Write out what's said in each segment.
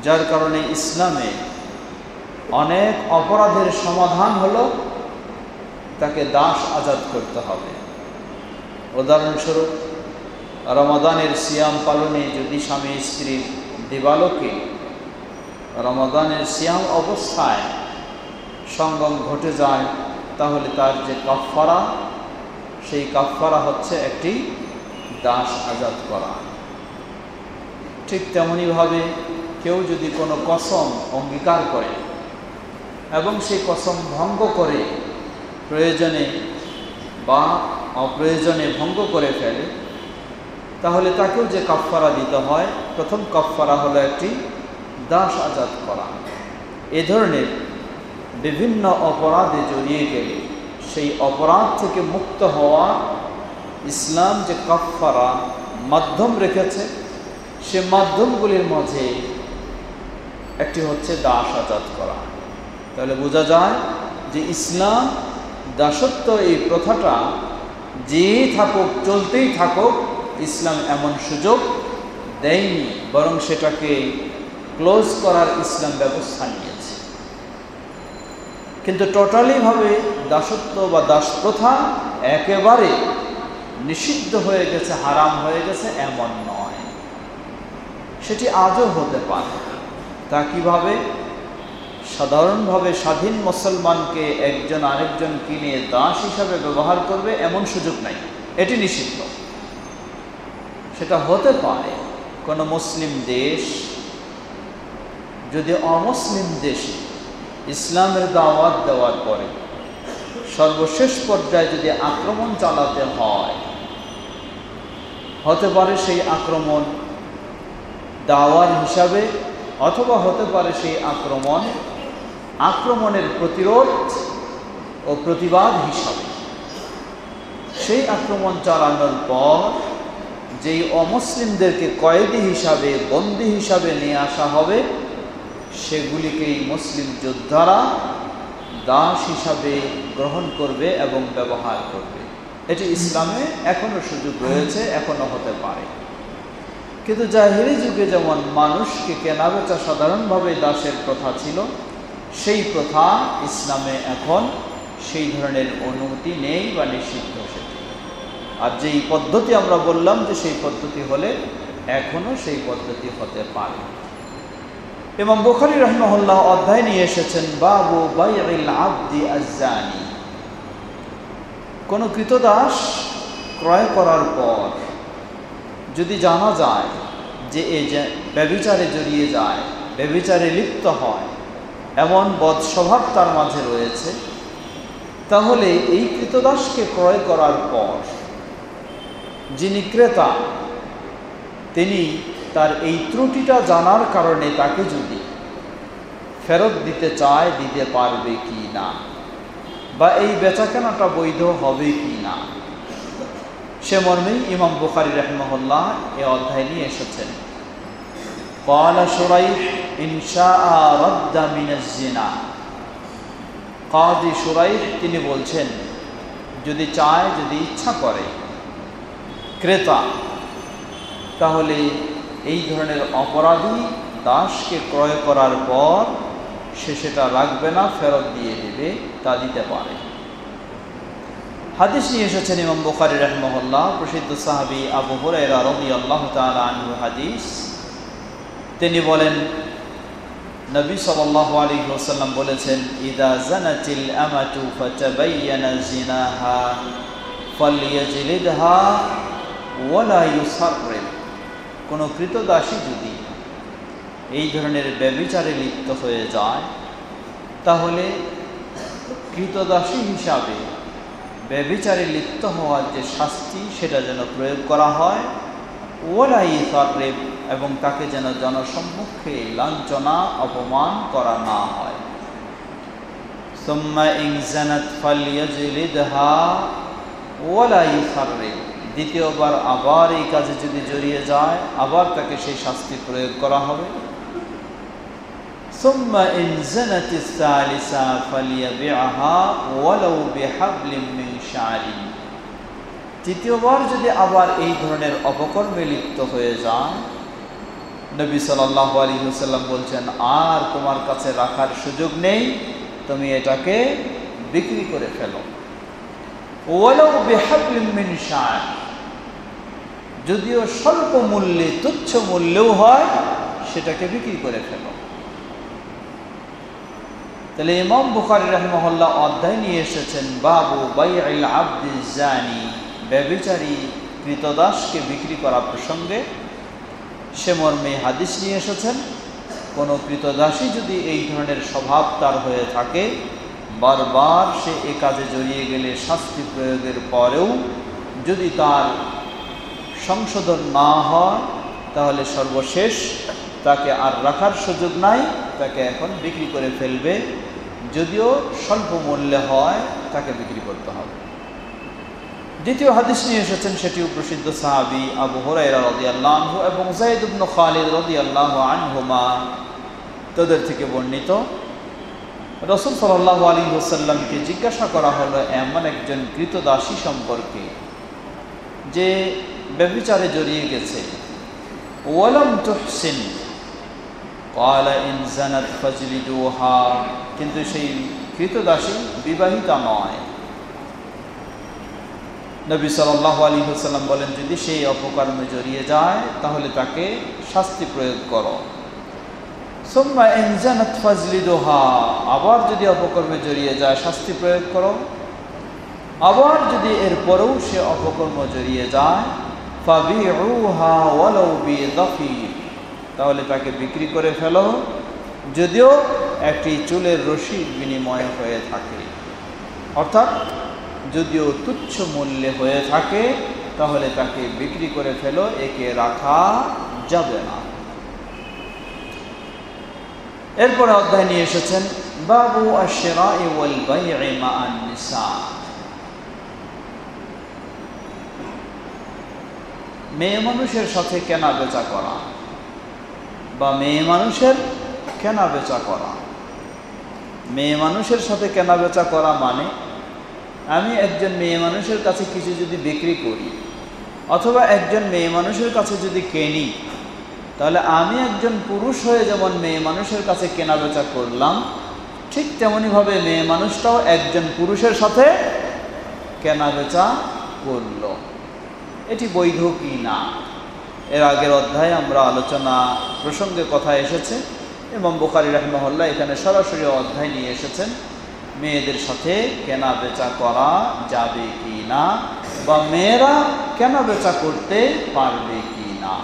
যার কারণে ইসলামে অনেক অপরাধের সমাধান হলো তাকে দাস আজাদ করতে হবে। উদাহরণস্বরূপ রমাদানের সিয়াম পালনে যদি স্বামী স্ত্রীর দিবালোকে রমাদানের সিয়াম অবস্থায় সঙ্গম ঘটে যায়, তাহলে তার যে কাফফারা, সেই কাফফারা হচ্ছে একটি দাস আজাদ করা। ঠিক তেমনিভাবে কেউ যদি কোনো কসম অঙ্গীকার করে এবং সেই কসম ভঙ্গ করে প্রয়োজনে বা অপ্রয়োজনে ভঙ্গ করে ফেলে, তাহলে তাকেও যে কাফফারা দিতে হয়, প্রথম কাফফারা হলো একটি দাস আজাদ করা। এ ধরনের বিভিন্ন অপরাধে জড়িয়ে গেলে সেই অপরাধ থেকে মুক্ত হওয়া ইসলাম যে কাফফারা মাধ্যম রেখেছে, সে মাধ্যমগুলির মাঝে একটি হচ্ছে দাস আজাদ করা। তাহলে বোঝা যায় যে ইসলাম দাসত্ব এই প্রথাটা যেই থাকুক, চলতেই থাকুক, ইসলাম এমন সুযোগ দেয়নি, বরং সেটাকে ক্লোজ করার ইসলাম ব্যবস্থা নিয়েছে। কিন্তু টোটালিভাবে দাসত্ব বা দাস প্রথা একেবারে নিষিদ্ধ হয়ে গেছে, হারাম হয়ে গেছে এমন নয়, সেটি আজও হতে পারে। তা কিভাবে? সাধারণভাবে স্বাধীন মুসলমানকে একজন আরেকজন কিনে দাস হিসাবে ব্যবহার করবে এমন সুযোগ নাই, এটি নিষিদ্ধ। সেটা হতে পারে কোনো মুসলিম দেশ যদি অমুসলিম দেশে ইসলামের দাওয়াত দেওয়ার পরে সর্বশেষ পর্যায়ে যদি আক্রমণ চালাতে হয়, হতে পারে সেই আক্রমণ দাওয়ার হিসাবে, অথবা হতে পারে সেই আক্রমণের প্রতিরোধ ও প্রতিবাদ হিসাবে। সেই আক্রমণ চালানোর পর যেই অমুসলিমদেরকে কয়েদি হিসাবে, বন্দী হিসাবে নিয়ে আসা হবে, সেগুলিকেই মুসলিম যোদ্ধারা দাস হিসাবে গ্রহণ করবে এবং ব্যবহার করবে। এটি ইসলামে এখনো সুযোগ রয়েছে, এখনো হতে পারে। কিন্তু জাহেলি যুগে যেমন মানুষকে কেনাবেচা সাধারণভাবে দাসের প্রথা ছিল, সেই প্রথা ইসলামে এখন সেই ধরনের অনুমতি নেই বা নিষিদ্ধ সেটি। আর যেই পদ্ধতি আমরা বললাম যে সেই পদ্ধতি হলে এখনো সেই পদ্ধতি হতে পারে। ইমাম বুখারী রাহিমাহুল্লাহ অধ্যায় নিয়ে এসেছেন বাবু বাইইল আবদি আজ-জানি। কোনো কৃতদাস ক্রয় করার পর যদি জানা যায় যে এই যে ব্যভিচারে জড়িয়ে যায়, ব্যভিচারে লিপ্ত হয়, এমন বদস্বভাব তার মাঝে রয়েছে, তাহলে এই কৃতদাসকে ক্রয় করার পর যিনি ক্রেতা, তিনি তার এই ত্রুটিটা জানার কারণে তাকে যদি ফেরত দিতে চায়, দিতে পারবে কি না, বা এই বেচাকেনাটা বৈধ হবে কি না, সে মর্মেই ইমাম বুখারী রাহিমাহুল্লাহ এই অধ্যায় নিয়ে এসেছেন। ক্বালা শুরাইহ ইন শাআ রাদ্দা মিনাজ জিনা। কাযী শুরাইহ তিনি বলছেন, যদি চায়, যদি ইচ্ছা করে ক্রেতা, তাহলে এই ধরনের অপরাধী দাসকে ক্রয় করার পর সে সেটা রাখবে না, ফেরত দিয়ে দেবে, তা দিতে পারে। হাদিস নিয়ে এসেছেন ইমাম বুখারী রাহিমাহুল্লাহ, প্রসিদ্ধ সাহাবী আবু হুরায়রা রাদিয়াল্লাহু তাআলা আনহু হাদিস। তিনি বলেন, নবী সাল্লাল্লাহু আলাইহি ওয়াসাল্লাম বলেছেন, ইযা জানাতিল আমাতু ফাতাবায়ানা জিনাহা ফালইয়াজলিদহা ওয়ালা ইউসাররিব। কোনো কৃতদাসী যদি এই ধরনের ব্যভিচারে লিপ্ত হয়ে যায়, তাহলে কৃতদাসী হিসাবে ব্যভিচারে লিপ্ত হওয়ার যে শাস্তি, সেটা যেন প্রয়োগ করা হয়, ওয়ালা ইউসাররিব, এবং তাকে যেন জনসম্মুখে লাঞ্ছনা, অপমান করা না হয়। সুম্মা ইন জানাত ফালইয়াজলিদহা ওয়ালা ইউসাররিব। দ্বিতীয়বার আবার এই কাজে যদি জড়িয়ে যায়, আবার তাকে সেই শাস্তি প্রয়োগ করা হবে। সুম্মা ইন জানাতিস সালিসা ফালিয়াবিআহা ওয়ালাউ বিহাবলিম মিন শা'রিন। তৃতীয়বার যদি আবার এই ধরনের অপকর্মে লিপ্ত হয়ে যায়, নবী সাল্লাল্লাহু আলাইহি ওয়াসাল্লাম বলছেন, আর তোমার কাছে রাখার সুযোগ নেই, তুমি এটাকে বিক্রি করে ফেলো। ওয়ালাউ বিহাবলিম মিন শা'r, যদিও স্বল্প মূল্যে, তুচ্ছ মূল্যেও হয়, সেটাকে বিক্রি করে ফেলো। তাহলে ইমাম বুখারী রাহিমাহুল্লাহ অধ্যায় নিয়ে এসেছেন বাবু বাই'আল আবদি জানি, ব্যভিচারী কৃতদাসকে বিক্রি করা প্রসঙ্গে। সে মর্মে হাদিস নিয়ে এসেছেন, কোনো কৃতদাসী যদি এই ধরনের স্বভাব তার হয়ে থাকে, বারবার সে এ কাজে জড়িয়ে গেলে শাস্তি প্রয়োগের পরেও যদি তার সংশোধন না হয়, তাহলে সর্বশেষ তাকে আর রাখার সুযোগ নাই, তাকে এখন বিক্রি করে ফেলবে। যদিও স্বল্প মূল্যে হয়, তাকে বিক্রি করতে হবে। দ্বিতীয় হাদিস নিয়ে এসেছেন, সেটিও প্রসিদ্ধ সাহাবী আবু হুরায়রা রাদিয়াল্লাহু আনহু এবং যায়েদ ইবনে খালিদ রাদিয়াল্লাহু আনহুমা, তাদের থেকে বর্ণিত। রাসূল সাল্লাল্লাহু আলাইহি ওয়াসাল্লামকে জিজ্ঞাসা করা হলো এমন একজন কৃতদাসী সম্পর্কে যে ব্যভিচারে জড়িয়ে গেছে। ওয়ালাম তুহসিন ক্বালা ইন জানাত ফাজলিদুহা, কিন্তু সেই কৃতদাসী বিবাহিতা নয়। নবী সাল্লাল্লাহু আলাইহি ওয়াসাল্লাম বলেন, যদি সেই অপকর্মে জড়িয়ে যায় তাহলে তাকে শাস্তি প্রয়োগ করো। সুম্মা ইন জানাত ফাজলিদুহা, আবার যদি অপকর্মে জড়িয়ে যায় শাস্তি প্রয়োগ করো। আবার যদি এরপরেও সে অপকর্ম জড়িয়ে যায়, ফাবিউহা ওয়ালাউ বিদাফির, তাহলে তাকে বিক্রি করে ফেলো, যদিও একটি চুলের রশির বিনিময় হয়ে থাকে। অর্থাৎ যদিও তুচ্ছ মূল্যে হয়ে থাকে, তাহলে তাকে বিক্রি করে ফেলো, একে রাখা যাবে না। এরপরে অধ্যায় নিয়ে এসেছেন বাবু আশ-শিরা'i ওয়াল বাই'i মা'আন নিসা, মেয়ে মানুষের সাথে কেনা বেচা করা বা মেয়ে মানুষের কেনা বেচা করা। মেয়ে মানুষের সাথে কেনা বেচা করা মানে, আমি একজন মেয়ে মানুষের কাছে কিছু যদি বিক্রি করি অথবা একজন মেয়ে মানুষের কাছে যদি কিনি, তাহলে আমি একজন পুরুষ হয়ে যেমন মেয়ে মানুষের কাছে কেনা বেচা করলাম, ঠিক তেমনিভাবে মেয়ে মানুষটাও একজন পুরুষের সাথে কেনা বেচা করল। এটি বৈধ কি না, এর আগের অধ্যায়ে আমরা আলোচনা প্রসঙ্গে কথা এসেছে। ইমাম বুখারী রাহিমাহুল্লাহ এখানে সরাসরি অধ্যায় নিয়ে এসেছেন, মেয়েদের সাথে কেনা বেচা করা যাবে কি না, বা মেয়েরা কেনা বেচা করতে পারবে কি না।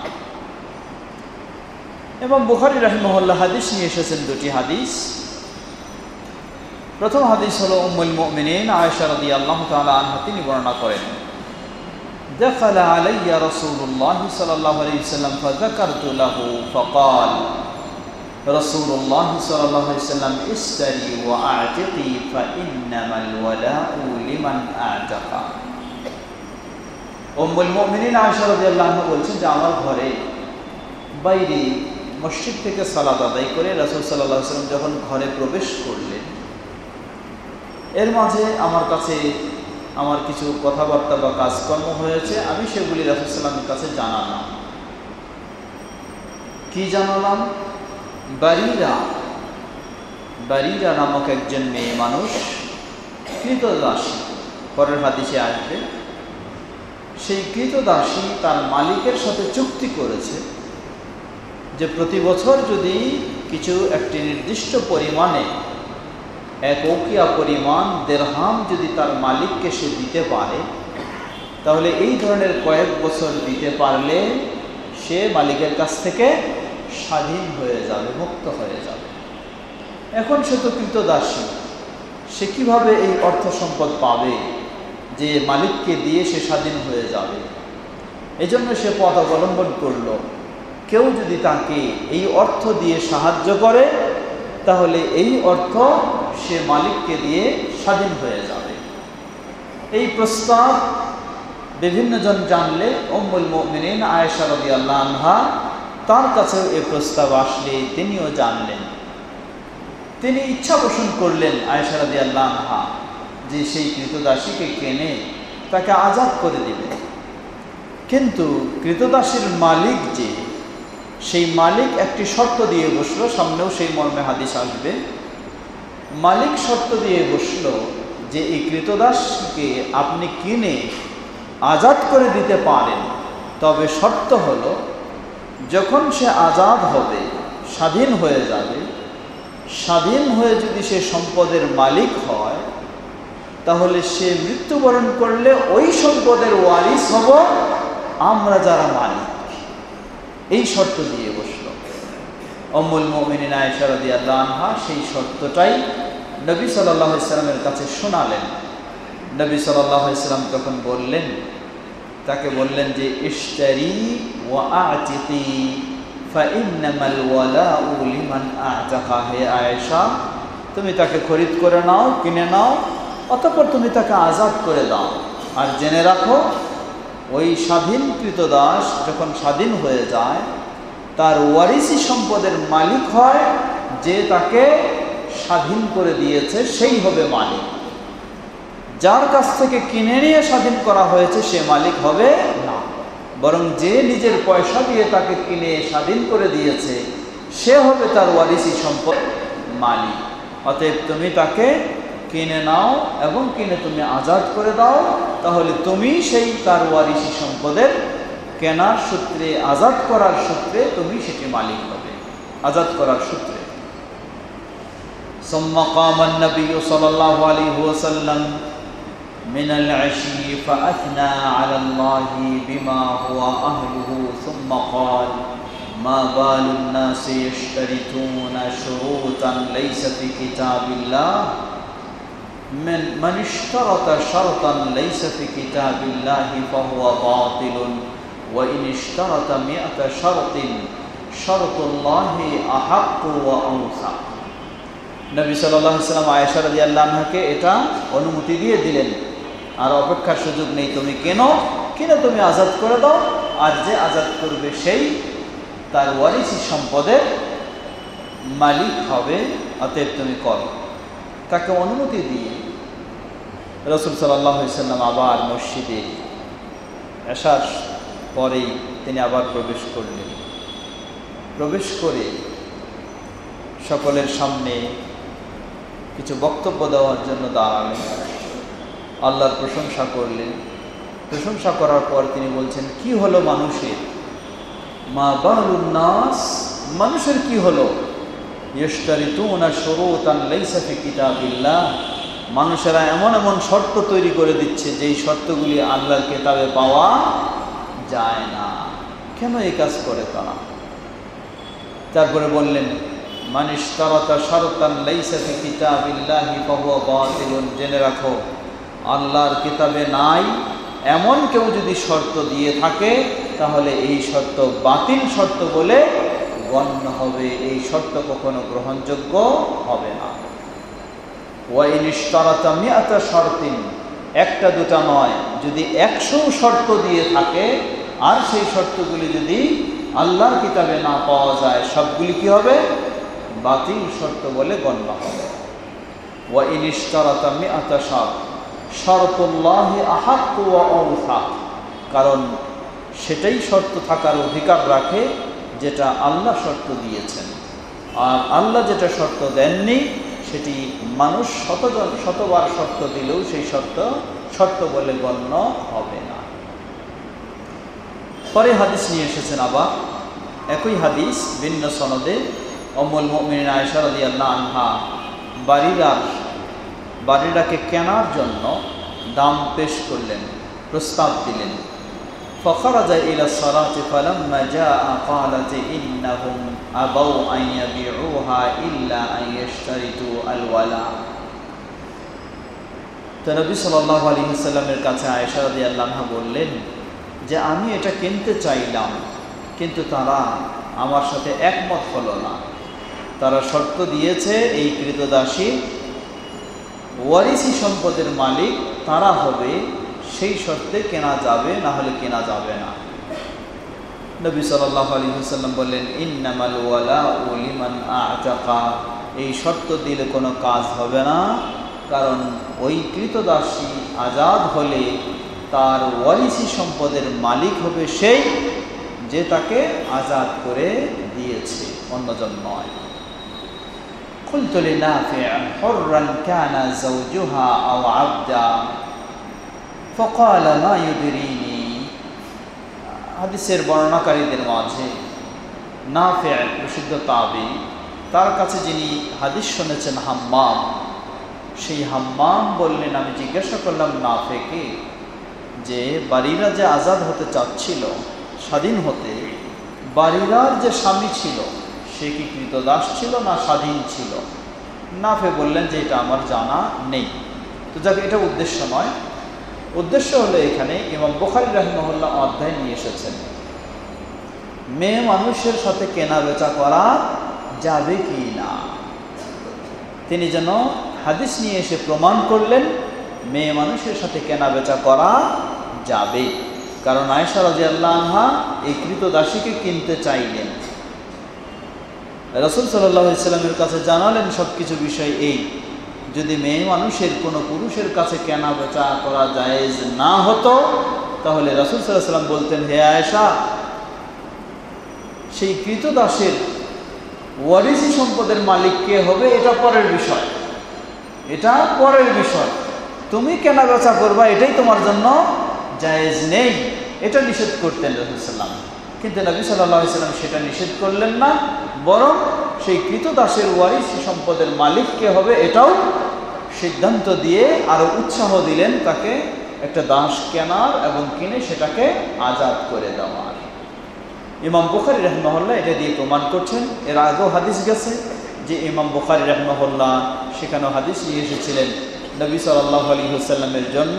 এবং বুখারী রাহিমাহুল্লাহ হাদিস নিয়ে এসেছেন দুটি হাদিস। প্রথম হাদিস হলো উম্মুল মুমিনিন আয়েশা রাদিয়াল্লাহু তাআলা আনহা, তিনি বর্ণনা করেন, دخل علي رسول الله صلى الله عليه وسلم فذكرت له فقال رسول الله صلى الله عليه وسلم اشتري واعتقي فإنما الولاء لمن اعتق। উম্মুল মুমিনিন আয়েশা রাদিয়াল্লাহু আনহা বলছেন যে আমার ঘরে বাইরে মসজিদ থেকে সালাত আদায় করে রাসূল সাল্লাল্লাহু আলাইহি ওয়াসাল্লাম যখন ঘরে প্রবেশ করলেন, এর মাঝে আমার কাছে আমার কিছু কথাবার্তা বা কাজকর্ম হয়েছে, আমি সেগুলি রাসূল সাল্লাল্লাহু আলাইহি ওয়াসাল্লামের কাছে জানালাম। কি জানালাম? বারিরা নামক একজন মেয়ে মানুষ, কৃতদাসী, পরের হাদিসে আসবে, সেই কৃতদাসী তার মালিকের সাথে চুক্তি করেছে যে প্রতি বছর যদি কিছু একটি নির্দিষ্ট পরিমাণে, এক ওকিয়া পরিমাণ দিরহাম যদি তার মালিককে সে দিতে পারে, তাহলে এই ধরনের কয়েক বছর দিতে পারলে সে মালিকের কাছ থেকে স্বাধীন হয়ে যাবে, মুক্ত হয়ে যাবে। এখন সে তো কৃতদাসী, সে কিভাবে এই অর্থ সম্পদ পাবে যে মালিককে দিয়ে সে স্বাধীন হয়ে যাবে? এজন্য সে পথ অবলম্বন করলো, কেউ যদি তাকে এই অর্থ দিয়ে সাহায্য করে, তাহলে এই অর্থ সে মালিককে দিয়ে স্বাধীন হয়ে যাবে। এই প্রস্তাব বিভিন্ন জন জানলে উম্মুল মুমিনিন আয়েশা রাদিয়াল্লাহু আনহা, তার কাছেও এই প্রস্তাব আসলে তিনিও জানলেন। তিনি ইচ্ছা পোষণ করলেন আয়েশা রাদিয়াল্লাহু আনহা যে সেই কৃতদাসীকে কেনে তাকে আজাদ করে দিবে। কিন্তু কৃতদাসীর মালিক যে, সেই মালিক একটি শর্ত দিয়ে বসলো, সামনেও সেই মর্মে হাদিস আসবে। মালিক শর্ত দিয়ে বসলো যে এই কৃতদাসকে আপনি কিনে আজাদ করে দিতে পারেন, তবে শর্ত হলো যখন সে আজাদ হবে, স্বাধীন হয়ে যাবে, স্বাধীন হয়ে যদি সে সম্পদের মালিক হয়, তাহলে সে মৃত্যুবরণ করলে ওই সম্পদের ওয়ারিস হব আমরা যারা মালিক। এই শর্ত দিয়ে বসলো উম্মুল মুমিনিন আয়েশা রাদিয়াল্লাহু আনহা। সেই শর্তটাই নবী সাল্লাল্লাহু আলাইহি সাল্লামের কাছে শোনালেন। নবী সাল্লাল্লাহু আলাইহি সাল্লাম তখন বললেন, তাকে বললেন যে ইশতারি ওয়া আ'তিqi ফাইন্নামাল ওয়ালাউ লিমান আ'তাকা। হে আয়েশা, তুমি তাকে খরিদ করে নাও, কিনে নাও, অতঃপর তুমি তাকে আজাদ করে দাও। আর জেনে রাখো, ওই স্বাধীনকৃত দাস যখন স্বাধীন হয়ে যায়, তার ওয়ারিসি সম্পদের মালিক হয় যে তাকে স্বাধীন করে দিয়েছে, সেই হবে মালিক। যার কাছ থেকে কিনে নিয়ে স্বাধীন করা হয়েছে সে মালিক হবে না, বরং যে নিজের পয়সা দিয়ে তাকে কিনে স্বাধীন করে দিয়েছে সে হবে তার ওয়ারিসি সম্পদ মালিক। অতএব তুমি তাকে কিনে নাও এবং কিনে তুমি আজাদ করে দাও, তাহলে তুমি সেই তার ওয়ারিসি সম্পদের কেনার সূত্রে, আজাদ করার সূত্রে তুমি সেটি মালিক হবে, আজাদ করার সূত্রে। ثم قام النبي صلى الله عليه وسلم من العشي فأثنى على الله بما هو أهله ثم قال ما بال الناس يشترطون شروطا ليس في كتاب الله من اشترط شرطا ليس في كتاب الله فهو باطل وإن اشترط 100 شرط شرط الله أحق وأوثق। নবী সাল্লাল্লাহু আলাইহি ওয়াসাল্লাম আয়েশা রাদিয়াল্লাহু আনহাকে এটা অনুমতি দিয়ে দিলেন, আর অপেক্ষার সুযোগ নেই, তুমি কিনে তুমি আজাদ করে দাও, আর যে আজাদ করবে সেই তার ওয়ারিসি সম্পদের মালিক হবে, অতএব তুমি করো। তাকে অনুমতি দিয়ে রাসূল সাল্লাল্লাহু আলাইহি ওয়াসাল্লাম আবার মসজিদে আসার পরেই তিনি আবার প্রবেশ করলেন। প্রবেশ করে সকলের সামনে কিছু বক্তব্য দেওয়ার জন্য দাঁড়ালেন, আল্লাহর প্রশংসা করলেন। প্রশংসা করার পর তিনি বলছেন, কি হলো মানুষের? মা বালুন নাস, মানুষের কি হলো? ইশতারিতুনা শুরুতান লাইসা ফি কিতাবিল্লাহ, মানুষেরা এমন এমন শর্ত তৈরি করে দিচ্ছে যেই শর্তগুলি আল্লাহর কিতাবে পাওয়া যায় না। কেন এই কাজ করে তারা? তারপরে বললেন, মান ইশতারাতা শারতান লাইসা ফি কিতাবিল্লাহি ফাহুয়া বাতিলুন, জেনে রাখো আল্লাহর কিতাবে নাই এমন কেউ যদি শর্ত দিয়ে থাকে তাহলে এই শর্ত বাতিল শর্ত বলে গণ্য হবে, এই শর্ত কখনো গ্রহণযোগ্য হবে না। ওয়া ইন ইশতারাতা 100 শর্তিন, একটা দুটা নয়, যদি 100 শর্ত দিয়ে থাকে আর সেই শর্তগুলি যদি আল্লাহর কিতাবে না পাওয়া যায়, সবগুলি কি হবে? বাতিল শর্ত বলে গণ্য হবে। ওয়া ইন ইশতারাতা 100 শর্ত শরতুল্লাহি আহাক্কু ওয়া আওসাক, কারণ সেটাই শর্ত থাকার অধিকার রাখে যেটা আল্লাহ শর্ত দিয়েছেন, আর আল্লাহ যেটা শর্ত দেননি সেটি মানুষ শতবার শর্ত দিলেও সেই শর্ত বলে গণ্য হবে না। পরে হাদিস নিয়ে এসেছেন আবার একই হাদিস ভিন্ন সনদে। উম্মুল মুমিনিন আয়েশা রাদিয়াল্লাহু আনহা বাড়িটাকে কেনার জন্য দাম পেশ করলেন, প্রস্তাব দিলেন। فخرج إلى الصلاة فلما جاء قالت إنهم أبوا أن يبيعوها إلا أن يشترطوا الولاء। তো নবী সাল্লাল্লাহু আলাইহি ওয়াসাল্লামের কাছে আয়েশা রাদিয়াল্লাহু আনহা বললেন যে আমি এটা কিনতে চাইলাম, কিন্তু তারা আমার সাথে একমত হলো না। তারা শর্ত দিয়েছে এই কৃতদাসী ওয়ারিসি সম্পদের মালিক তারা হবে, সেই শর্তে কেনা যাবে, না হলে কেনা যাবে না। নবী সাল্লাল্লাহু আলাইহি ওয়াসাল্লাম বললেন, ইন্নামাল ওয়ালাউ লিমান আ'তাকা, এই শর্ত দিলে কোনো কাজ হবে না, কারণ ওই কৃতদাসী আজাদ হলে তার ওয়ারিসি সম্পদের মালিক হবে সেই যে তাকে আজাদ করে দিয়েছে, অন্যজন নয়। কুলতু লিনাফি' হুররান কানা যাওজুহা আও আবদা ফাকালা মা ইউদরিনি। হাদিসের বর্ণনাকারীদের মাঝে নাফি' প্রসিদ্ধ তাবী, তার কাছে যিনি হাদিস শুনেছেন হাম্মাম, সেই হাম্মাম বললেন, আমি জিজ্ঞাসা করলাম নাফি'কে যে বারিরা যে আজাদ হতে চাচ্ছিল, স্বাধীন হতে, বারিরার যে স্বামী ছিল সে কি কৃতদাস ছিল না স্বাধীন ছিল? নাফি বললেন যে এটা আমার জানা নেই। তো যাক, এটা উদ্দেশ্য নয়। উদ্দেশ্য হলো এখানে ইমাম বুখারী রাহিমাহুল্লাহ অধ্যায় নিয়ে এসেছেন, মেয়ে মানুষের সাথে কেনা বেচা করা যাবে কি না। তিনি যেন হাদিস নিয়ে এসে প্রমাণ করলেন মেয়ে মানুষের সাথে কেনা বেচা করা যাবে। কারণ আয়েশা রাদিয়াল্লাহু আনহা এই কৃতদাসীকে কিনতে চাইলেন, রাসূল সাল্লাল্লাহু আলাইহি ওয়াসাল্লামের কাছে জানালেন সব কিছু বিষয়। এই যদি মেয়ে মানুষের কোনো পুরুষের কাছে কেনা বেচা করা জায়েজ না হতো, তাহলে রাসূল সাল্লাল্লাহু আলাইহি ওয়াসাল্লাম বলতেন, হে আয়েশা, সেই কৃতদাসের ওয়ারিসি সম্পদের মালিক কে হবে এটা পরের বিষয়, এটা পরের বিষয়। তুমি কেনা বেচা করবা এটাই তোমার জন্য জায়েজ নেই, এটা নিষেধ করতেন রাসূল সাল্লাল্লাহু আলাইহি ওয়াসাল্লাম। কিন্তু নবী সাল্লাল্লাহু আলাইহি ওয়াসাল্লাম সেটা নিষেধ করলেন না, বরং সেই কৃতদাসের ওয়ারিসি সম্পদের মালিক কে হবে এটাও সিদ্ধান্ত দিয়ে আরো উৎসাহ দিলেন তাকে একটা দাস কেনার এবং কিনে সেটাকে আজাদ করে দেওয়ার। ইমাম বুখারী রাহিমাহুল্লাহ এটা দিয়ে প্রমাণ করছেন। এর আগেও হাদিস গেছে যে ইমাম বুখারী রাহিমাহুল্লাহ সেখানেও হাদিস নিয়ে এসেছিলেন, নবী সাল্লাল্লাহু আলাইহি ওয়াসাল্লামের জন্য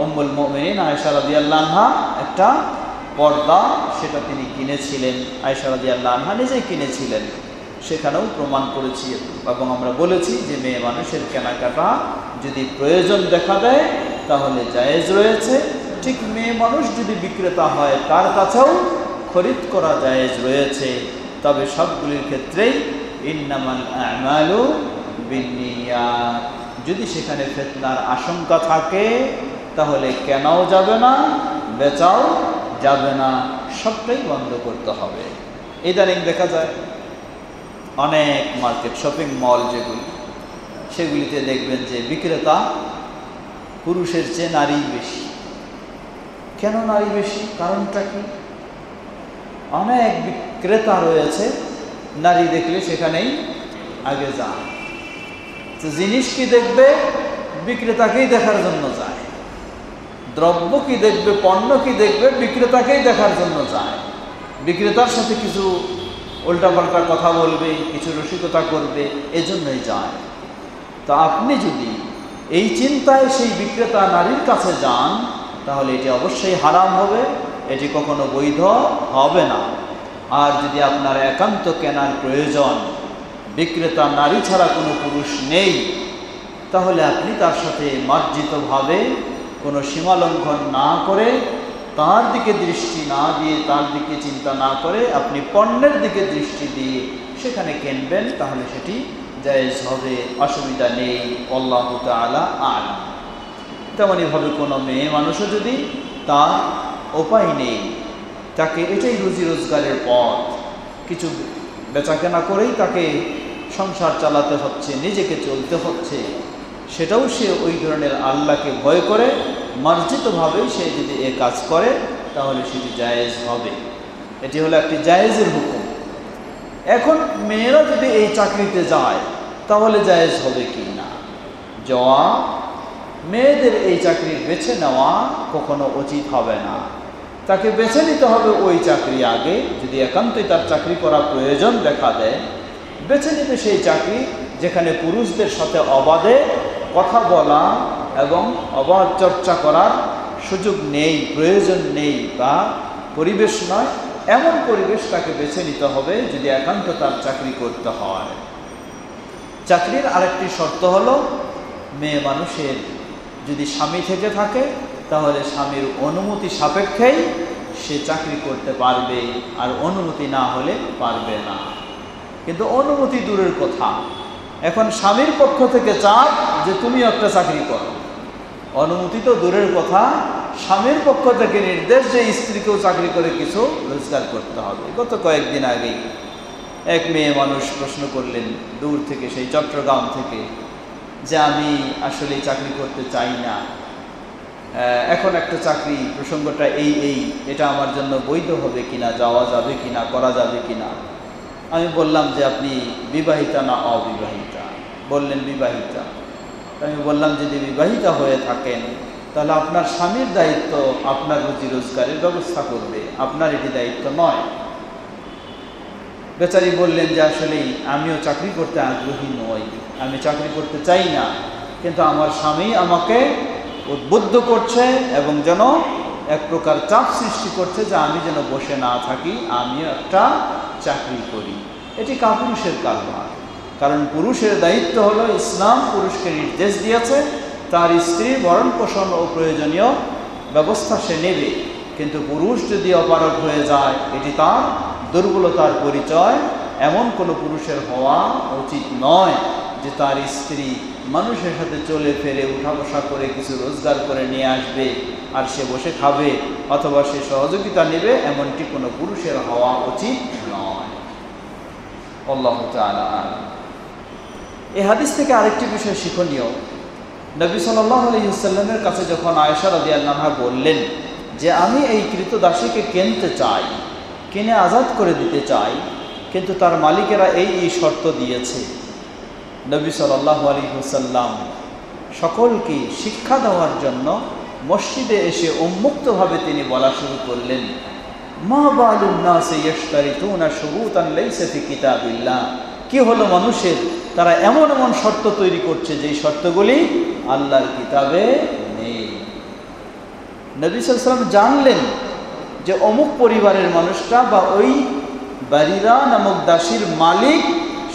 উম্মুল মুমিনিন আয়েশা রাদিয়াল্লাহু আনহা একটা পর্দা সেটা তিনি কিনেছিলেন, আয়েশা রাদিয়াল্লাহু আনহা নিজেই কিনেছিলেন। সেখানেও প্রমাণ করেছি এবং আমরা বলেছি যে মেয়ে মানুষের কেনাকাটা যদি প্রয়োজন দেখা দেয় তাহলে জায়েজ রয়েছে। ঠিক মেয়ে মানুষ যদি বিক্রেতা হয় তার কাছেও খরিদ করা জায়েজ রয়েছে। তবে সবগুলির ক্ষেত্রেই ইন্নামাল আমালু বিন্নিয়াত, যদি সেখানে ফিতনার আশঙ্কা থাকে তাহলে কেনাও যাবে না, বেচাও যাবে না, সবটাই বন্ধ করতে হবে। ইদানিং দেখা যায় অনেক মার্কেট, শপিং মল যেগুলি, সেগুলিতে দেখবেন যে বিক্রেতা পুরুষের চেয়ে নারী বেশি। কেন নারী বেশি? কারণটা কি? অনেক বিক্রেতা রয়েছে, নারী দেখলে সেখানেই আগে যায়। তো জিনিস কি দেখবে? বিক্রেতাকেই দেখার জন্য যায়। দ্রব্য কি দেখবে, পণ্য কি দেখবে? বিক্রেতাকেই দেখার জন্য যায়। বিক্রেতার সাথে কিছু উল্টাপাল্টা কথা বলবে, কিছু রসিকতা করবে, এজন্যই যায়। তো আপনি যদি এই চিন্তায় সেই বিক্রেতা নারীর কাছে যান তাহলে এটি অবশ্যই হারাম হবে, এটি কখনো বৈধ হবে না। আর যদি আপনার একান্ত কেনার প্রয়োজন, বিক্রেতা নারী ছাড়া কোনো পুরুষ নেই, তাহলে আপনি তার সাথে মার্জিতভাবে কোনো সীমালঙ্ঘন না করে, তার দিকে দৃষ্টি না দিয়ে, তার দিকে চিন্তা না করে আপনি পণ্যের দিকে দৃষ্টি দিয়ে সেখানে কিনবেন, তাহলে সেটি জায়েজ হবে, অসুবিধা নেই। আল্লাহু তাআলা আ'লাম। তেমনইভাবে কোনো মেয়ে মানুষও যদি তার উপায় নেই, তাকে এটাই রুজি রোজগারের পথ, কিছু বেচাকেনা করেই তাকে সংসার চালাতে হচ্ছে, নিজেকে চলতে হচ্ছে, সেটাও সে ওই ধরনের আল্লাহকে ভয় করে মার্জিতভাবেই সে যদি এ কাজ করে তাহলে সেটি জায়েজ হবে। এটি হলো একটি জায়েজের হুকুম। এখন মেয়েরা যদি এই চাকরিতে যায় তাহলে জায়েজ হবে কি না? জবাব, মেয়েদের এই চাকরি বেছে নেওয়া কখনো উচিত হবে না। তাকে বেছে নিতে হবে ওই চাকরি আগে, যদি একান্তই তার চাকরি করা প্রয়োজন দেখা দেয়, বেছে নিতে সেই চাকরি যেখানে পুরুষদের সাথে অবাধে কথা বলা এবং অবাধ চর্চা করার সুযোগ নেই, প্রয়োজন নেই বা পরিবেশ নয়, এমন পরিবেশ তাকে বেছে নিতে হবে যদি একান্ত তার চাকরি করতে হয়। চাকরির আরেকটি শর্ত হলো, মেয়ে মানুষের যদি স্বামী থেকে থাকে তাহলে স্বামীর অনুমতি সাপেক্ষেই সে চাকরি করতে পারবে, আর অনুমতি না হলে পারবে না। কিন্তু অনুমতি দূরের কথা, এখন স্বামীর পক্ষ থেকে চাপ যে তুমি একটা চাকরি করো, অনুমতি তো দূরের কথা, স্বামীর পক্ষ থেকে নির্দেশ যে স্ত্রীকেও চাকরি করে কিছু রোজগার করতে হবে। গত কয়েকদিন আগেই এক মেয়ে মানুষ প্রশ্ন করলেন দূর থেকে, সেই চট্টগ্রাম থেকে, যে আমি আসলে চাকরি করতে চাই না, এখন একটা চাকরি প্রসঙ্গটা এটা আমার জন্য বৈধ হবে কিনা, যাওয়া যাবে কিনা, করা যাবে কিনা। আমি বললাম যে আপনি বিবাহিতা না অবিবাহিতা? বললেন বিবাহিতা। আমি বললাম যদি বিবাহিতা হয়ে থাকেন তাহলে আপনার স্বামীর দায়িত্ব আপনার রুজি রোজগারের ব্যবস্থা করবে, আপনার এটি দায়িত্ব নয়। বেচারি বললেন যে আসলেই আমিও চাকরি করতে আগ্রহী নই, আমি চাকরি করতে চাই না, কিন্তু আমার স্বামী আমাকে উদ্বুদ্ধ করছে এবং যেন এক প্রকার চাপ সৃষ্টি করছে যে আমি যেন বসে না থাকি, আমিও একটা চাকরি করি। এটি কাপুরুষের কারবার। কারণ পুরুষের দায়িত্ব হলো, ইসলাম পুরুষকে নির্দেশ দিয়েছে তার স্ত্রীর ভরণ পোষণ ও প্রয়োজনীয় ব্যবস্থা সে নেবে। কিন্তু পুরুষ যদি অপারগ হয়ে যায়, এটি তার দুর্বলতার পরিচয়। এমন কোনো পুরুষের হওয়া উচিত নয় যে তার স্ত্রী মানুষের সাথে চলে ফেরে উঠা বসা করে কিছু রোজগার করে নিয়ে আসবে আর সে বসে খাবে অথবা সে সহযোগিতা নেবে, এমনটি কোনো পুরুষের হওয়া উচিত নয়। আল্লাহু তাআলা আ'লাম। এই হাদিস থেকে আরেকটি বিষয় শিক্ষণীয়। নবী সাল্লাল্লাহু আলাইহি ওয়াসাল্লামের কাছে যখন আয়েশা রাদিয়াল্লাহু আনহা বললেন যে আমি এই কৃতদাসীকে কিনতে চাই, কিনে আজাদ করে দিতে চাই, কিন্তু তার মালিকেরা এই শর্ত দিয়েছে, নবী সাল্লাল্লাহু আলাইহি ওয়াসাল্লাম সকলকে শিক্ষা দেওয়ার জন্য মসজিদে এসে উন্মুক্তভাবে তিনি বলা শুরু করলেন, মা বালুন নাসি ইশতারিতুনা শুরুতান লাইসা ফি কিতাবিল্লাহ। কি হলো মানুষের, তারা এমন এমন শর্ত তৈরি করছে যেই শর্তগুলি আল্লাহর কিতাবে নেই। নবী সাল্লাল্লাহু আলাইহি ওয়াসাল্লাম জানলেন যে অমুক পরিবারের মানুষটা বা ওই বারিরা নামক দাসীর মালিক,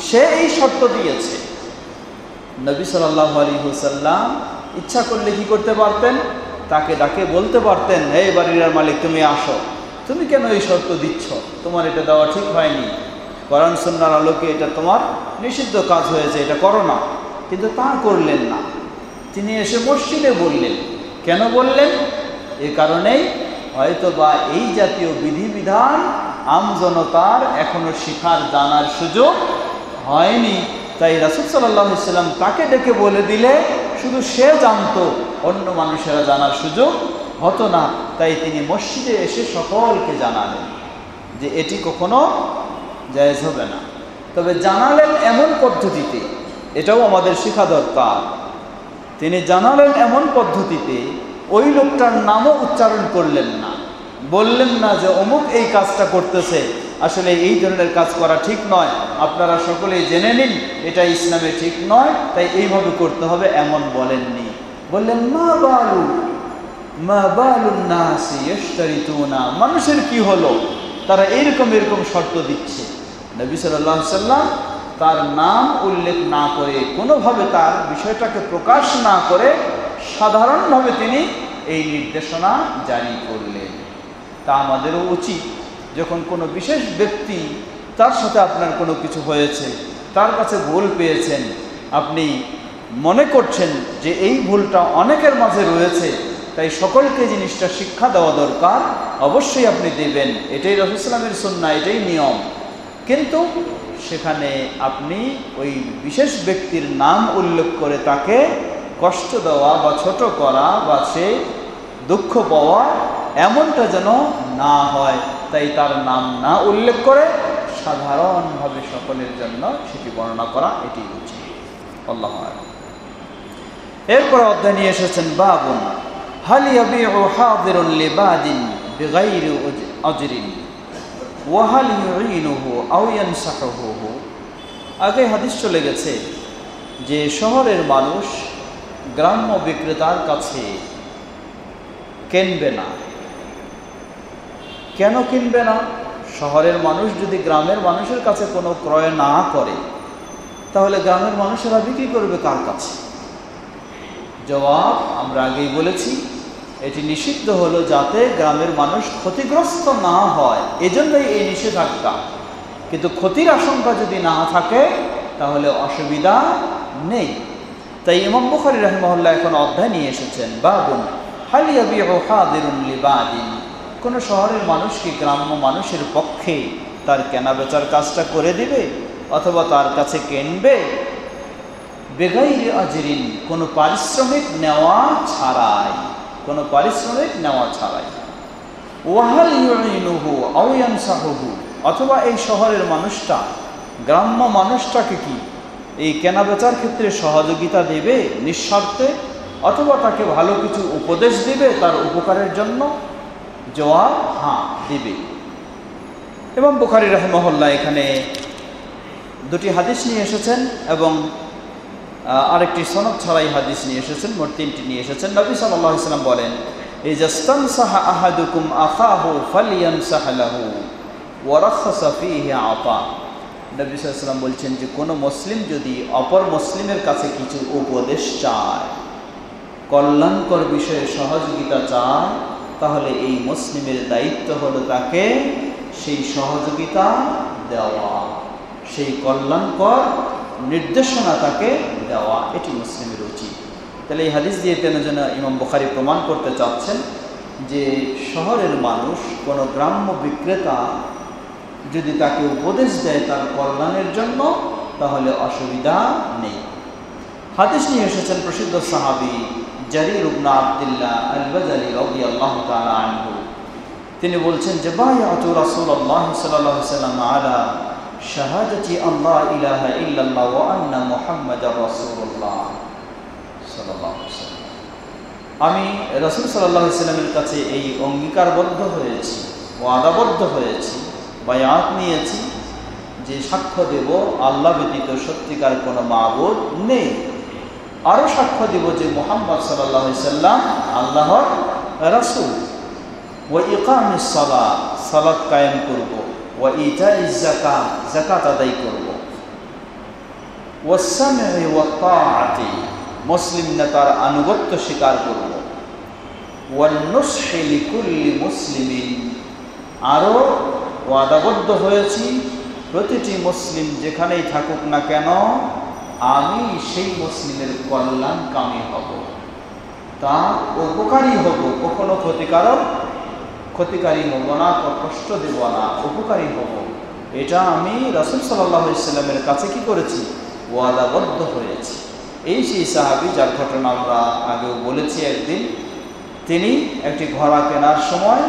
সে এই শর্ত দিয়েছে। নবী সাল্লাল্লাহু আলাইহি ওয়াসাল্লাম ইচ্ছা করলে কি করতে পারতেন, তাকে ডাকে বলতে পারতেন, হে বারিরার মালিক তুমি আসো, তুমি কেন এই শর্ত দিচ্ছ, তোমার এটা দেওয়া ঠিক হয়নি, কোরআন সুন্নাহর আলোকে এটা তোমার নিষিদ্ধ কাজ হয়েছে, এটা করো না। কিন্তু তা করলেন না, তিনি এসে মসজিদে বললেন। কেন বললেন? এ কারণেই হয়তো বা এই জাতীয় বিধিবিধান আমজনতার এখনো শিখার জানার সুযোগ হয়নি, তাই রাসূল সাল্লাল্লাহু আলাইহি ওয়াসাল্লাম তাকে ডেকে বলে দিলে শুধু সে জানতো, অন্য মানুষেরা জানার সুযোগ হতো না। তাই তিনি মসজিদে এসে সকলকে জানালেন যে এটি কখনো জায়েজ হবে না। তবে জানালেন এমন পদ্ধতিতে, এটাও আমাদের শেখা দরকার। তিনি জানালেন এমন পদ্ধতিতে, ওই লোকটার নামও উচ্চারণ করলেন না, বললেন না যে অমুক এই কাজটা করতেছে, আসলে এই ধরনের কাজ করা ঠিক নয়, আপনারা সকলেই জেনে নিন এটা ইসলামে ঠিক নয়, তাই এইভাবে করতে হবে, এমন বলেননি। বললেন মা বালুন নাসি ইশতারিতুনা, মানুষের কি হলো, তারা এরকম শর্ত দিচ্ছে। নবী সাল্লাল্লাহু আলাইহি ওয়াসাল্লাম তার নাম উল্লেখ না করে, কোনোভাবে তার বিষয়টাকে প্রকাশ না করে সাধারণভাবে তিনি এই নির্দেশনা জারি করলেন। তা আমাদেরও উচিত, যখন কোনো বিশেষ ব্যক্তি, তার সাথে আপনার কোনো কিছু হয়েছে, তার কাছে ভুল পেয়েছেন, আপনি মনে করছেন যে এই ভুলটা অনেকের মাঝে রয়েছে, তাই সকলকে জিনিসটা শিক্ষা দেওয়া দরকার, অবশ্যই আপনি দেবেন, এটাই রাসূল সাল্লাল্লাহু আলাইহি ওয়াসাল্লামের সুন্নাহ, এটাই নিয়ম। কিন্তু সেখানে আপনি ওই বিশেষ ব্যক্তির নাম উল্লেখ করে তাকে কষ্ট দেওয়া বা ছোট করা বা সে দুঃখ পাওয়া, এমনটা যেন না হয়। তাই তার নাম না উল্লেখ করে সাধারণভাবে সকলের জন্য সেটি বর্ণনা করা, এটি উচিত। আল্লাহু আকবার। এরপর অধ্যায় নিয়ে এসেছেন বাবুন হাল ইয়াবিউ হাদিরুন লিবাদিন বিগাইরি আজরিন ওয়া হাল ইউইনুহু আও ইয়ানসাহুহু। আগে হাদিস চলে গেছে যে শহরের মানুষ গ্রাম্য বিক্রেতার কাছে কিনবে না। কেন কিনবে না? শহরের মানুষ যদি গ্রামের মানুষের কাছে কোনো ক্রয় না করে, তাহলে গ্রামের মানুষেরা বিক্রি করবে কার কাছে? জবাব আমরা আগেই বলেছি, এটি নিষিদ্ধ হলো যাতে গ্রামের মানুষ ক্ষতিগ্রস্ত না হয়, এজন্যই এই নিষেধাজ্ঞা। কিন্তু ক্ষতির আশঙ্কা যদি না থাকে তাহলে অসুবিধা নেই। তাই ইমাম বুখারী রাহিমাহুল্লাহ এখন অধ্যায় নিয়ে এসেছেন বাবুন হাল ইয়াবিউ হাদিরুন লিবাদিন, কোনো শহরের মানুষ কি গ্রাম্য মানুষের পক্ষে তার কেনা বেচার কাজটা করে দিবে অথবা তার কাছে কিনবে? বেগাইরি আজরিন, কোনো পারিশ্রমিক নেওয়া ছাড়াই, কোনো পারিশ্রমিক নেওয়া ছাড়াই। ওয়াহাল ইউইনুহু আও ইয়ানসাহুহু, অথবা এই শহরের মানুষটা গ্রাম্য মানুষটাকে কি এই কেনা বেচার ক্ষেত্রে সহযোগিতা দেবে নিঃস্বার্থে, অথবা তাকে ভালো কিছু উপদেশ দিবে তার উপকারের জন্য? জবাব হ্যাঁ, দিবে। এবং বুখারী রাহিমাহুল্লাহ এখানে দুটি হাদিস নিয়ে এসেছেন এবং আরেকটি সনদ ছাড়াই হাদিস নিয়ে এসেছেন, মোট তিনটি নিয়ে এসেছেন। নবী সাল্লাল্লাহু আলাইহি ওয়াসাল্লাম বলেন, ইজাস্তানসাহা আহাদুকুম আখাহু ফালইয়ানসাহ লাহু ওয়া রাখাসা ফীহি আতা। নবী সাল্লাল্লাহু আলাইহি ওয়াসাল্লাম বলছেন যে কোনো মুসলিম যদি অপর মুসলিমের কাছে কিছু উপদেশ চায়, কল্যাণকর বিষয়ে সহযোগিতা চায়, তাহলে এই মুসলিমের দায়িত্ব হলো তাকে সেই সহযোগিতা দেওয়া, সেই কল্যাণকর নির্দেশনা তাকে দেওয়া, এটি মুসলিমের উচিত। তাহলে এই হাদিস দিয়ে তেন যেন ইমাম বুখারী প্রমাণ করতে চাচ্ছেন যে শহরের মানুষ কোনো গ্রাম্য বিক্রেতা যদি তাকে উপদেশ দেয় তার কল্যাণের জন্য, তাহলে অসুবিধা নেই। হাদিস নিয়ে এসেছেন প্রসিদ্ধ সাহাবী জারীর ইবনে আব্দুল্লাহ আল-বাজালি রাদিয়াল্লাহু তাআলা আনহু। তিনি বলছেন যে বায়াতু রাসূলুল্লাহ সাল্লাল্লাহু আলাইহি ওয়াসাল্লাম আলা শাহাদাতি আল্লা ইলাহা ইল্লাল্লাহ ওয়া আন্না মুহাম্মাদার রাসূলুল্লাহ সাল্লাল্লাহু আলাইহি ওয়াসাল্লাম, আমি রাসূল সাল্লাল্লাহু আলাইহি ওয়াসাল্লামের কাছে এই অঙ্গীকারবদ্ধ হয়েছি, ওয়াদাবদ্ধ হয়েছি, বায়াত নিয়েছি যে সাক্ষ্য দেব আল্লাহ ব্যতীত সত্যিকার কোনো মাবুদ নেই, আরও সাক্ষ্য দেব যে মুহাম্মদ সাল্লাল্লাহু আলাইহি ওয়াসাল্লাম আল্লাহর রাসূল, ওয়া ইকামিস সালাত, সালাত কায়েম করব, ওয়া ইতাইজ যাকাত, যাকাত আদায় করব, ওয়াস সামঈ ওয়াত তাআতি, মুসলিম নেতার আনুগত্য স্বীকার করব, ওয়ান নুসহি লিকুল্লি মুসলিমিন, আরও ওয়াদাবদ্ধ হয়েছি প্রতিটি মুসলিম যেখানেই থাকুক না কেন আমি সেই মুসলিমের কল্যাণকামী হব, তার উপকারী হব, কখনো ক্ষতিকারী হব না, কষ্ট দেব না, উপকারী হব। এটা আমি রাসূল সাল্লাল্লাহু আলাইহি ওয়াসাল্লামের কাছে কি করেছি? ওয়াদাবদ্ধ হয়েছি। এই সেই সাহাবী যার ঘটনা আমরা আগেও বলেছি। একদিন তিনি একটি ঘোড়া কেনার সময়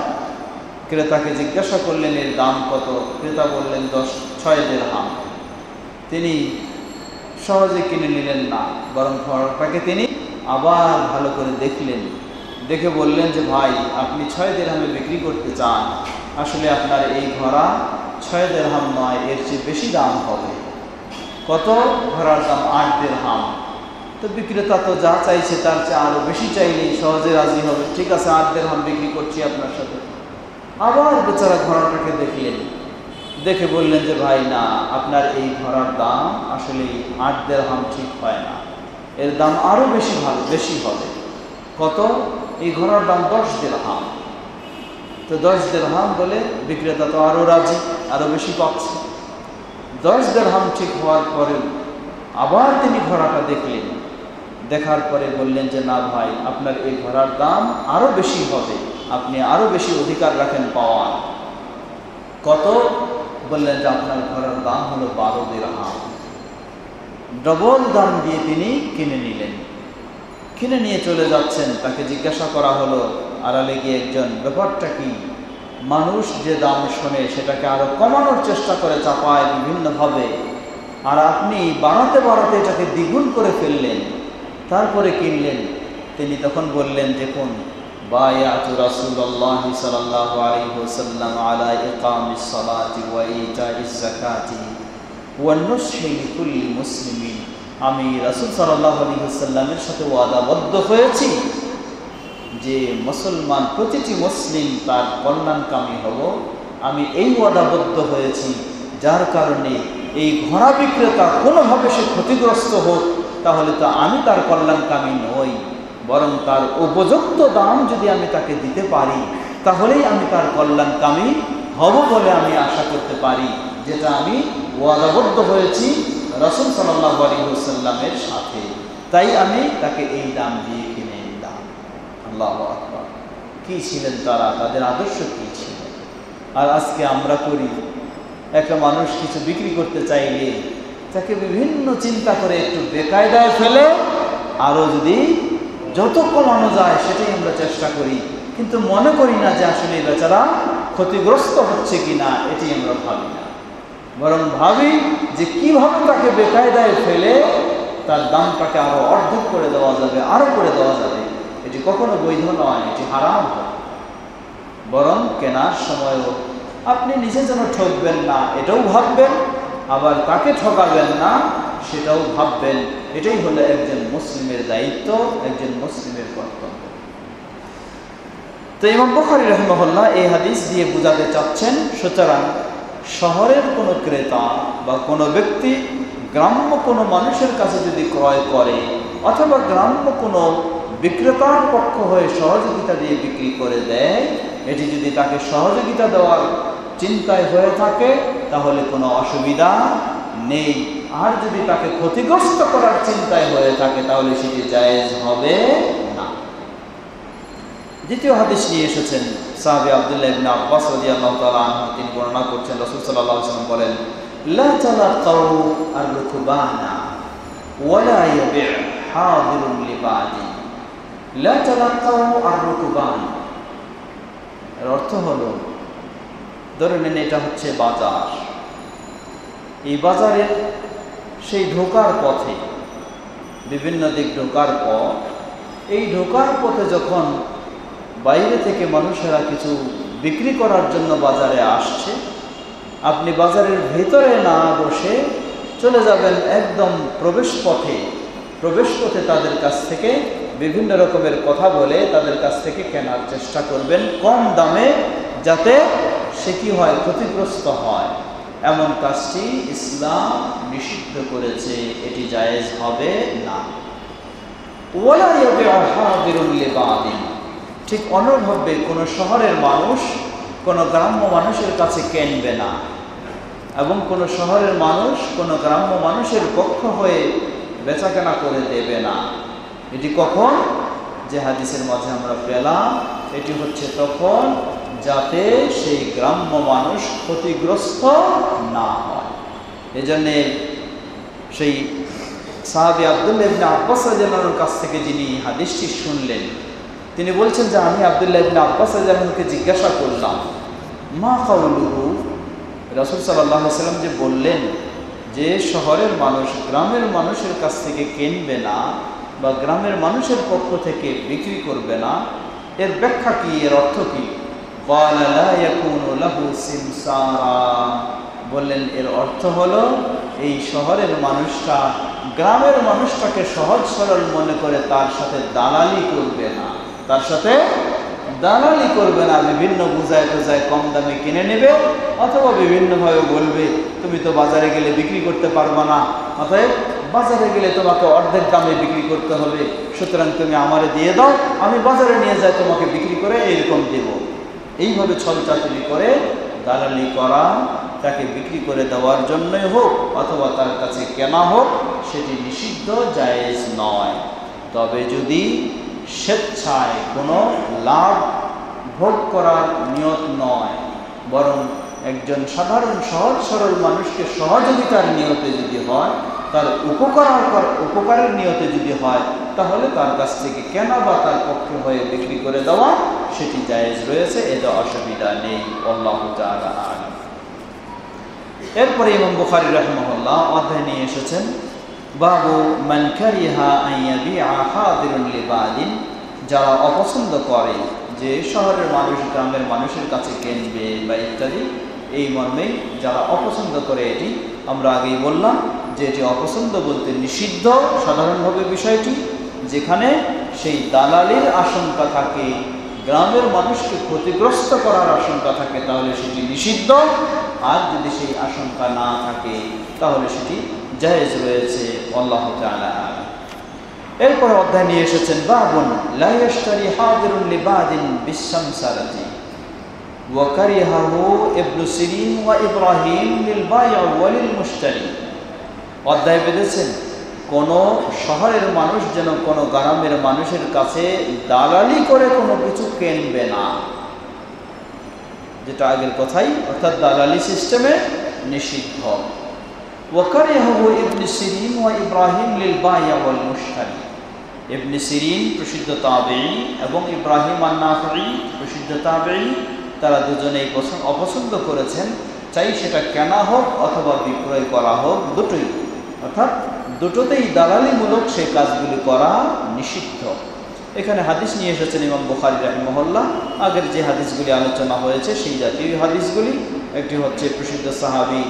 ক্রেতাকে জিজ্ঞাসা করলেন এর দাম কত। ক্রেতা বললেন 6 দিরহাম। তিনি সহজে কিনে নিলেন না, বরং ঘোড়াটাকে তিনি আবার ভালো করে দেখলেন, দেখে বললেন যে ভাই আপনি 6 দিরহামে বিক্রি করতে চান, আসলে আপনার এই ঘোড়া 6 দিরহাম নয়, এর চেয়ে বেশি দাম হবে। কত? ঘোড়ার দাম 8 দিরহাম। তো বিক্রেতা তো যা চাইছে তার চেয়ে আরও বেশি চাইলেই সহজে রাজি হবে। ঠিক আছে, 8 দিরহাম বিক্রি করছি আপনার সাথে। আবার বেচারা ঘোড়াটাকে দেখলেন, দেখে বললেন যে ভাই না, আপনার এই ঘোড়ার দাম আসলে 8 দিরহাম ঠিক হয় না, এর দাম আরও বেশি হবে। কত? এই ঘোড়ার দাম 10 দিরহাম। তো 10 দিরহাম বলে বিক্রেতা তো আরও রাজি, আরও বেশি পাচ্ছে। 10 দিরহাম ঠিক হওয়ার পরে আবার তিনি ঘোড়াটা দেখলেন, দেখার পরে বললেন যে না ভাই, আপনার এই ঘোড়ার দাম আরও বেশি হবে, আপনি আরও বেশি অধিকার রাখেন পাওয়ার। কত? বললেন যে আপনার ঘোড়ার দাম হলো 12 দিরহাম। ডবল দাম দিয়ে তিনি কিনে নিলেন। কিনে নিয়ে চলে যাচ্ছেন, তাকে জিজ্ঞাসা করা হলো আড়ালে গিয়ে একজন, ব্যাপারটা কি? মানুষ যে দাম শোনে সেটাকে আরো কমানোর চেষ্টা করে, চাপায় বিভিন্নভাবে, আর আপনি বাড়াতে বাড়াতে এটাকে দ্বিগুণ করে ফেললেন, তারপরে কিনলেন। তিনি তখন বললেন, দেখুন বায়াতু রাসূলুল্লাহ সাল্লাল্লাহু আলাইহি ওয়াসাল্লাম আলা ইকামিস সালাতি ওয়া ইতাইজ যাকাতি ওয়া নুসহি লিকুল্লি মুসলিমিন, আমি রাসূল সাল্লাল্লাহু আলাইহি ওয়াসাল্লামের সাথে ওয়াদাবদ্ধ হয়েছি যে মুসলমান প্রতিটি মুসলিম তার কল্যাণকামী হব। আমি এই ওয়াদাবদ্ধ হয়েছি, যার কারণে এই ঘোড়া বিক্রেতা কোনোভাবে সে ক্ষতিগ্রস্ত হোক, তাহলে তো আমি তার কল্যাণকামী নই, বরং তার উপযুক্ত দাম যদি আমি তাকে দিতে পারি, তাহলেই আমি তার কল্যাণকামী হব বলে আমি আশা করতে পারি, যেটা আমি ওয়াদাবদ্ধ হয়েছি রাসূল সাল্লাল্লাহু আলাইহি ওয়াসাল্লামের সাথে। তাই আমি তাকে এই দাম দিয়ে কিনে নিলাম। আল্লাহু আকবার। কি ছিলেন তারা, তাদের আদর্শ কি ছিল? আর আজকে আমরা করি, একটা মানুষ কিছু বিক্রি করতে চাইলে তাকে বিভিন্ন চিন্তা করে একটু বেকায়দায় ফেলে আরও যদি যত কমানো যায় সেটাই আমরা চেষ্টা করি, কিন্তু মনে করি না যে আসলে বেচারা ক্ষতিগ্রস্ত হচ্ছে কিনা, এটি আমরা ভাবি না। বরং ভাবি যে কিভাবে তাকে বেকায়দায় ফেলে তার দামটাকে আরো অর্ধেক করে দেওয়া যাবে, আরো করে দেওয়া যাবে। এটি কখনো বৈধ নয়, এটি হারাম হয়। বরং কেনার সময়ও আপনি নিজে যেন ঠকবেন না এটাও ভাববেন, আবার তাকে ঠকাবেন না সেটাও ভাববেন। এটাই হলো একজন মুসলিমের দায়িত্ব, একজন মুসলিমের কর্তব্য। তো ইমাম বুখারী রাহিমাহুল্লাহ এই হাদিস দিয়ে বোঝাতে চাচ্ছেন, সুতরাং শহরের কোনো ক্রেতা বা কোনো ব্যক্তি গ্রাম্য কোনো মানুষের কাছে যদি ক্রয় করে অথবা গ্রাম্য কোনো বিক্রেতার পক্ষ হয়ে সহযোগিতা দিয়ে বিক্রি করে দেয়, এটি যদি তাকে সহযোগিতা দেওয়ার চিন্তায় হয়ে থাকে তাহলে কোনো অসুবিধা নেই। আর যদি তাকে ক্ষতিগ্রস্ত করার চিন্তায় হয়ে থাকে তাহলে সেটি জায়েজ হবে না। দ্বিতীয় হাদিস নিয়ে এসেছেন সাহাবী আব্দুল্লাহ ইবনে আব্বাস রাদিয়াল্লাহু তাআলা আনহু, তিনি বর্ণনা করছেন রাসূল সাল্লাল্লাহু আলাইহি ওয়াসাল্লাম বলেন, লা তালাকাউ আর-রুকবানা ওয়ালা ইয়াবি' হাদিরুন লিবাদি। লা তালাকাউ আর-রুকবানা এর অর্থ হলো, ধরে নেন এটা হচ্ছে বাজার। এই বাজারের সেই ঢোকার পথে, বিভিন্ন দিক ঢোকার পথ, এই ঢোকার পথে যখন বাইরে থেকে মানুষেরা কিছু বিক্রি করার জন্য বাজারে আসছে, আপনি বাজারের ভেতরে না বসে চলে যাবেন একদম প্রবেশ পথে তাদের কাছ থেকে বিভিন্ন রকমের কথা বলে তাদের কাছ থেকে কেনার চেষ্টা করবেন কম দামে, যাতে সে কি হয়, ক্ষতিগ্রস্ত হয়। এমন কাজটি ইসলাম নিষিদ্ধ করেছে, এটি জায়েজ হবে না। ওয়ালা ইয়াবি'ু হাদিরুন লিবাদিন, ঠিক অনুরূপভাবে কোনো শহরের মানুষ কোনো গ্রাম্য মানুষের কাছে কেনবে না, এবং কোনো শহরের মানুষ কোনো গ্রাম্য মানুষের পক্ষ হয়ে বেচাকেনা করে দেবে না। এটি কখন, যে হাদিসের মাঝে আমরা পেলাম, এটি হচ্ছে তখন যাতে সেই গ্রাম্য মানুষ ক্ষতিগ্রস্ত না হয়। এজন্য সেই সাহাবী আব্দুল্লাহ ইবনে আব্বাস রাদিয়াল্লাহু আনহুর কাছ থেকে যিনি হাদিসটি শুনলেন, তিনি বলছেন যে আমি আব্দুল্লাহ ইবনে আব্বাস রাদিয়াল্লাহু আনহুকে জিজ্ঞাসা করলাম, মা কাউলুহু, রাসূল সাল্লাল্লাহু আলাইহি ওয়াসাল্লাম যে বললেন যে শহরের মানুষ গ্রামের মানুষের কাছ থেকে কিনবে না বা গ্রামের মানুষের পক্ষ থেকে বিক্রি করবে না, এর ব্যাখ্যা কি, এর অর্থ কি? ক্বালা লা ইয়াকুনু লাহু সিমসারা, বললেন এর অর্থ হলো এই শহরের মানুষটা গ্রামের মানুষটাকে সহজ সরল মনে করে তার সাথে দালালি করবে না, বিভিন্ন বুঝায় টুজায় কম দামে কিনে নেবে, অথবা বিভিন্নভাবে বলবে তুমি তো বাজারে গেলে বিক্রি করতে পারবে না, অতএব বাজারে গেলে তোমাকে অর্ধেক দামে বিক্রি করতে হবে, সুতরাং তুমি আমারে দিয়ে দাও, আমি বাজারে নিয়ে যাই তোমাকে বিক্রি করে এইরকম দেব। এইভাবে ছলচাতুরি করে দালালি করা, তাকে বিক্রি করে দেওয়ার জন্যই হোক অথবা তার কাছে কেনা হোক, সেটি নিষিদ্ধ, জায়েজ নয়। তবে যদি স্বেচ্ছায় কোনো লাভ ভোগ করার নিয়ত নয়, বরং একজন সাধারণ সহজ সরল মানুষকে সহযোগিতার নিয়তে যদি হয়, তার উপকারের নিয়তে যদি হয়, তাহলে তার কাছ থেকে কেনা বা তার পক্ষে হয়ে বিক্রি করে দেওয়া সেটি জায়েজ রয়েছে, এতে অসুবিধা নেই। আল্লাহু তাআলা আ'লাম। এরপরে ইমাম বুখারী রাহিমাহুল্লাহ অধ্যায় নিয়ে এসেছেন, বাবু মান কারিহা আন ইয়াবিআ হাদিরুন লিবাদিন, যারা অপছন্দ করে যে শহরের মানুষ গ্রামের মানুষের কাছে কিনবে বা ইত্যাদি, এই মর্মে যারা অপছন্দ করে, এটি আমরা আগেই বললাম যে এটি অপছন্দ বলতে নিষিদ্ধ সাধারণভাবে বিষয়টি, যেখানে সেই দালালির আশঙ্কা থাকে, গ্রামের মানুষকে ক্ষতিগ্রস্ত করার আশঙ্কা থাকে, তাহলে সেটি নিষিদ্ধ। আর যদি সেই আশঙ্কা না থাকে তাহলে সেটি জায়েজ রয়েছে। আল্লাহু তাআলা আ'লাম। এরপরে অধ্যায় নিয়ে এসেছেন, বাবুন লা ইয়াশতারি হাদিরুন লিবাদিন বিশামসারাতি ওয়া কারিহাহু ইবনু সিরিন ওয়া ইব্রাহিম লিল বাই' ওয়া লিল মুশতারি। অধ্যায় বেঁধেছেন কোনো শহরের মানুষ যেন কোনো গ্রামের মানুষের কাছে দালালি করে কোনো কিছু কেনবে না, যেটা আগের কথাই, অর্থাৎ দালালি সিস্টেমে নিষিদ্ধ। ওয়াকারিয়াহু ইবনে সিরিন ওয়া ইব্রাহিম লিল বাই' ওয়াল মুশতারি। ইবনে সিরিন প্রসিদ্ধ তাবেঈ এবং ইব্রাহিম আন-নাখাঈ প্রসিদ্ধ তাবেঈ, তারা দুজনেই অপছন্দ করেছেন, চাই সেটা কেনা হোক অথবা বিক্রয় করা হোক, দুটোই, অর্থাৎ দুটোতেই দালালিমূলক সেই কাজগুলি করা নিষিদ্ধ। এখানে হাদিস নিয়ে এসেছেন ইমাম বুখারী রাহিমাহুল্লাহ। আগের যে হাদিসগুলি আলোচনা হয়েছে সেই জাতীয় হাদিসগুলি। একটি হচ্ছে প্রসিদ্ধ সাহাবী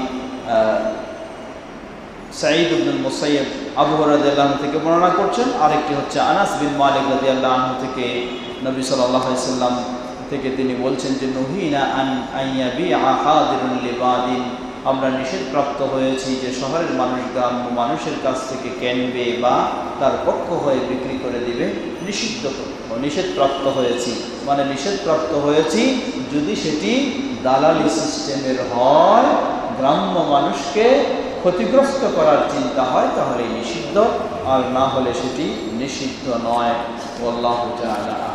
সাঈদ ইবনুল মুসাইয়্যিব আবু হুরায়রা রাদিয়াল্লাহু আনহু থেকে বর্ণনা করছেন, আরেকটি হচ্ছে আনাস বিন মালিক রাদিয়াল্লাহু আনহু থেকে নবী সাল্লাল্লাহু আলাইহি সাল্লাম থেকে তিনি বলছেন যে নুহিনা আন আইয়াবিআ হাদিরুন লিবাদিন, আমরা নিষেধপ্রাপ্ত হয়েছি যে শহরের মানুষ গ্রাম্য মানুষের কাছ থেকে কেনবে বা তার পক্ষ হয়ে বিক্রি করে দিবে, নিষেধপ্রাপ্ত হয়েছি, মানে নিষেধপ্রাপ্ত হয়েছি যদি সেটি দালালি সিস্টেমের হয়, গ্রাম্য মানুষকে ক্ষতিগ্রস্ত করার চিন্তা হয়, তাহলে নিষিদ্ধ, আর না হলে সেটি নিষিদ্ধ নয়। আল্লাহু তাআলা।